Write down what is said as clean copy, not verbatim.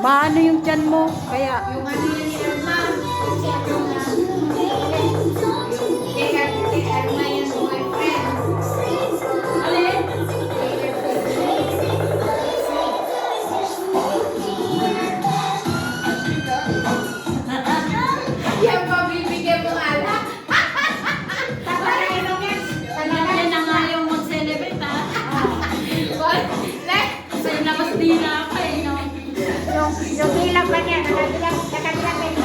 Maano yung tiyan mo? Kaya, Yung ano yun ni Irma. Si ano na. Kay Irma yung boyfriend. Alin? Yan pa bibigyan mo alak. Yan na nga yung mag-celebrate, ha? Kasi labas din na ako, eh, no? Yung ilang pa niya, nakabilang